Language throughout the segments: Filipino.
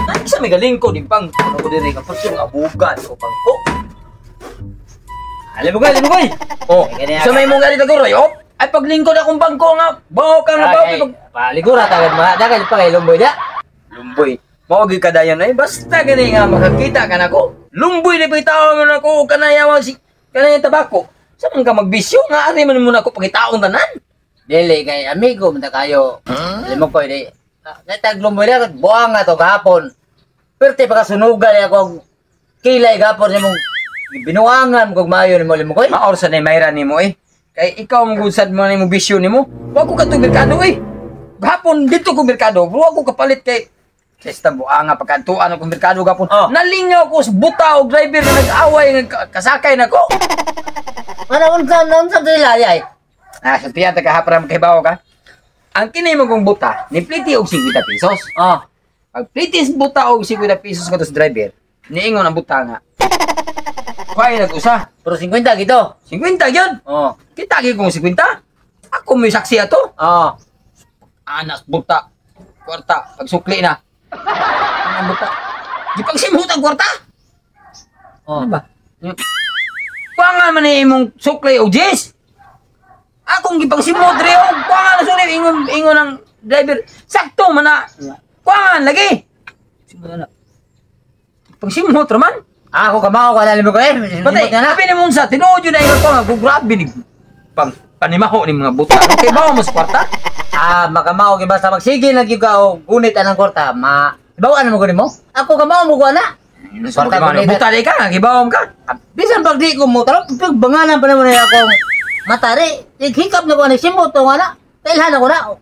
Ay, sa may galing ko, di bang, ano ko din ka person, abugan ko bangko. Alam mo koy. Oh, sa may mong galing taguro, yo. Ay, paglingkod akong bangko nga, bawa ka nga bawa. Paligura tagad mga, dagal pa kay lumboy da. Lumboy, mawagi ka dayan na basta gani nga makakita ka na ko. Lumboy na pagitaon mo na ko, kanayawan si, kanayang tabako. Saan ka magbisyo nga, ari man mo na ko pagitaon tanan. Dili kay amigo man ta kayo. Alam mo koy di. Natag lumboy da buang nga to gahapon. Perti pagkasunugan ako kilay gahapon imong binuangan kog mayo nimo alam mo koy. Maor sa mayra nimo eh. Kay ikaw ang gusad mo nimo bisyo nimo. Wa ko katong merkado eh. Gahapon dito ko merkado, wa ko kapalit kay Sesta buanga pagkantuan ako merkado gapon. Oh. Nalingaw ko sa buta og driver nga nag-away nga kasakay nako. Ano unsa dili ay? Ah, sa tiyata ka hapram kay bawo ka. Ang kini mo kong buta, ni pliti og 50 pesos. Oh. Pag pliti buta og 50 pesos ko sa driver, niingon ang buta nga. Kuhay nag-usa. Pero 50 gito. 50 gyud. Oh. Kita gyud kong 50. Ako may saksi ato. Oh. Anas buta. Kwarta pag sukli na. Ano buta? Gipagsimot ang kwarta. Oh. Ano ba? Kuangan man ni imong sukli og jis. Akong gipagsimot re og kuangan na sukli ingon ang driver. Sakto man na. Kuangan lagi. Simot na. Pagsimot ra man. Ako kamao ko alam mo ko eh. Patay, sabi ni Monsa, tinuod yun na ingat ko nga, kung grabe ni panimaho ni mga buta. Okay ba mo sa kwarta? Makamao kay basta magsige na gyud ka og gunit anang kwarta, ibawaan mo gani mo? Ako kamao mo ko na. Kwarta ko buta di ka, gibawom ka. Bisan pag di ko mo tarap, banganan pa naman akong matari. Hikap na ko ni simot to nga na. Kailhan ako na.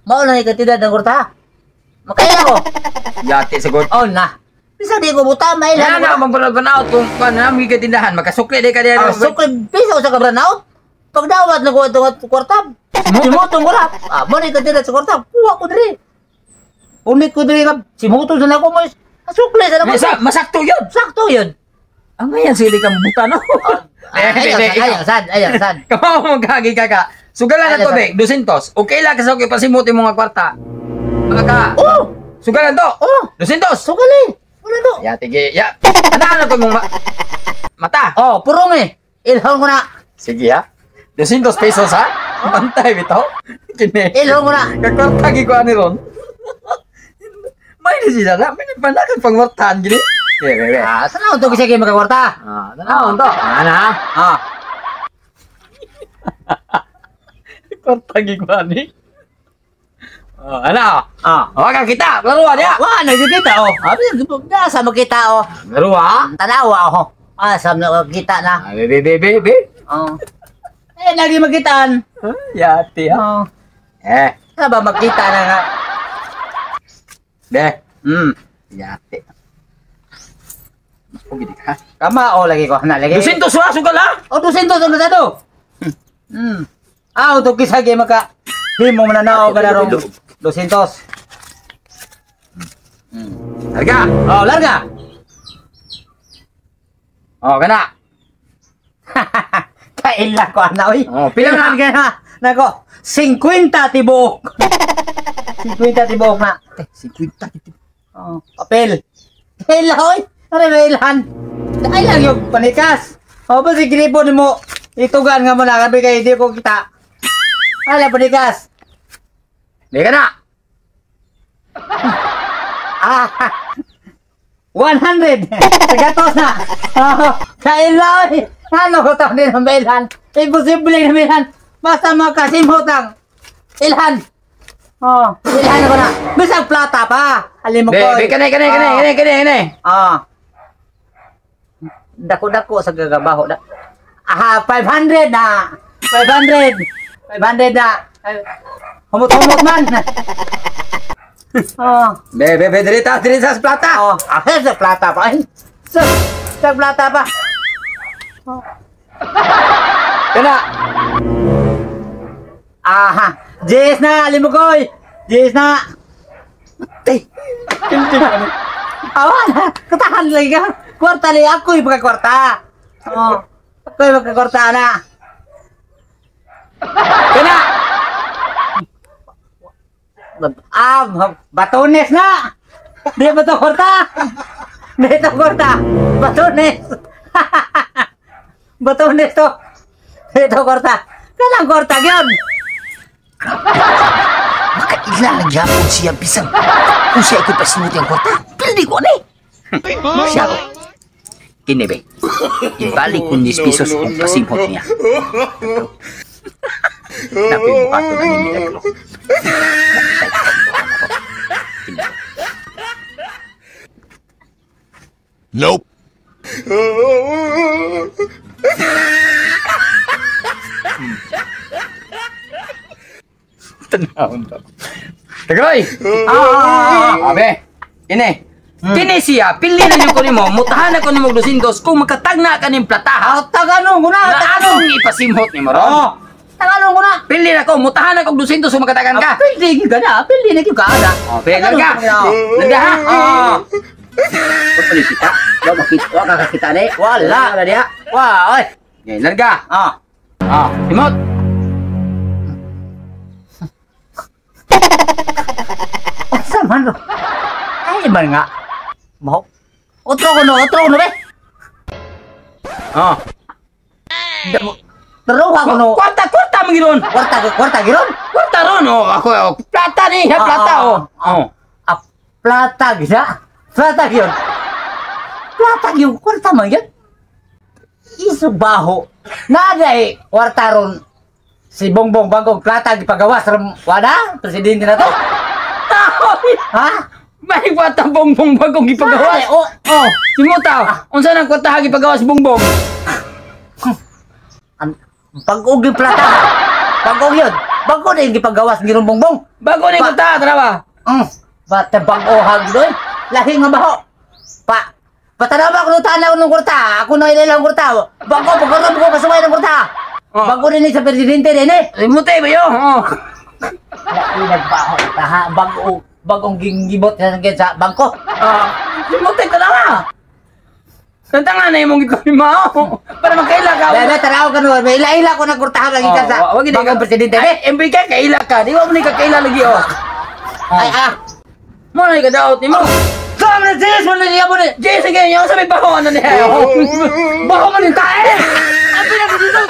Mao na ikatidad ng kwarta. Makaila ko. Yati sagod. Oh na. Bisan di ko buta may Kaya na, magpanagpanaot kung panamig ka tindahan, magkasukli di ka diyan. Sukli, piso sa kabranaot. Pag dawat na ko itong kwarta, simutong ko na. Mani ka din sa kwarta, kuha ko diri. Unit ko diri ka, simutong sa nako mo. Sukli sa nako. Masakto yun. Sakto yun. Ang ngayon, sili kang buta, no? Ayaw, sad. Kapaw magkagi ka ka. Sugalan na to, Bek, 200. Okay lang kasi okay pasimutin mo nga kwarta. Maka. Oh! Sugalan to. Oh! 200. Sugali. Wala to. Ya, tige. Ya. Ano ko mong mata? Oh, purong eh. Ilhong ko na. Sige, ha? 200 pesos, ha? Bantay, bitaw. Kini. Ilhong ko na. Kakwartagi ko ani ron. May na sila na. May nagpanakan pangwartahan, gini. Sige. Tanaw to kasi kayo magkakwarta. Tanaw to. Ano, ha? Kwartagi ko ani. Ano? Wag kita, laruan ya. Wah, nagkikita oh. Nasa makita oh. Laruan? Tanawa oh. Asam na kita na. Bebe. Oh. Lagi makitaan. Yati ha. Oh. Saba makita na nga. Be. Yati. Mas gini ka. Kama oh lagi ko na lagi. 200 sugal ha? Oh 200 ang gasado. Ito kisage maka. Himo mananaw ka na ron. 200. Larga. Oh, larga. Oh, kana. Kaila ko ana oy. Oh, pila na na? Nako, 50 tibok. 50 tibok na. 50 gitu. Oh, papel. Kaila oy. Are mailan. Dai lang yung panikas. Oh, ba si gripo nimo. Itugan nga mo na kabi kay di ko kita. Ala panikas. Di ka na. 100. Tagatos na. Kailan. Ano ko ito din ang bilhan? Imposible na bilhan. Basta makasimutang. Ilhan. Ilhan ko na. Bisang plata pa. Alim mo ko. Kani. Dako-dako sa gagabaho. 500 na. 500 na. Humot-humot man. Bebe, diri sa plata. Sa plata pa. Sa plata pa. Kana. Jess na, limugoy. Jess na. Awan, katahan lagi ka. Kwarta li ako yung pagkakwarta. Ako yung pagkakwarta na. Kana. Batones na. Di ba to kwarta? Di to kwarta. Batunes. Batunes to. Di to kwarta. Kanang kwarta gyud. Makaila nagyapon siya bisan. Kung siya iko'y pasimot yung kwarta, pildi ko ni. Siya ko. Kini be, ibalik ko 10 pesos kung pasimot niya. Napibukato na ni Milagro. Nope. Tanawon to. Tagoy! Abe, ini. Kini siya, pili na niyo ko nimo, mutahan ako nimo 200 kung makatagna ka ning plataha. Tagalog ko na. Na akong ipasimhot nimo ron. Oh. Tagalog ko na. Pili na ko, mutahan ako 200 kung makatagan ka. Pildi ka na. Pildi na ka na. Oh, pili ka. Laga ha. Oh. Pali kita. Wa kakakita ni. Wala. Wala dia. Wah, oy. Ngay larga. Simot. Sama lo. Ay, man nga. Mau. Otro ko no be. Teruha ko no. Kwarta mangiron. Kwarta giron. Kwarta ron oh. Ako plata ni, ha plata oh. Oh. Plata gisa. Plata giyon. Plata giyon kwarta man yan. Isu baho. Naday kwarta ron. Si Bongbong bagong plata gipagawas ron wala presidente na to. Ha? May kwarta bongbong bagong gipagawas. Oh. Simuta. Unsa nang kwarta gipagawas bongbong? Pag-og yung plata. Pag-og yun. Bago na yung gipagawas ng girong bongbong. Bago ni kwarta trawa. Bata bag-ohag doon. Lahi nga baho. Patanaw ba kung tanaw ng kurta? Ako na ilang kurta. Bago, pagkarap ko kasabay ng kurta. Bago rin sa presidente din eh. Simuta ba yo? Nagbaho. Taha, bagong gingibot sa bangko. Simuta ka lang. Tantangan na imong gikon mo. Para makaila ka. Dada, taraw ka naman. May ila-ila ko nagkurtahan lagi ka sa bagong presidente. MB ka, kaila ka. Di ba mo ni kakaila lagi oh. Mo na ikadaot ni mo. Come na, Jess! Mo na niya mo na. Jay, sige, yung sabi baho ano niya. Baho man yung tae. Ang pinag-sino!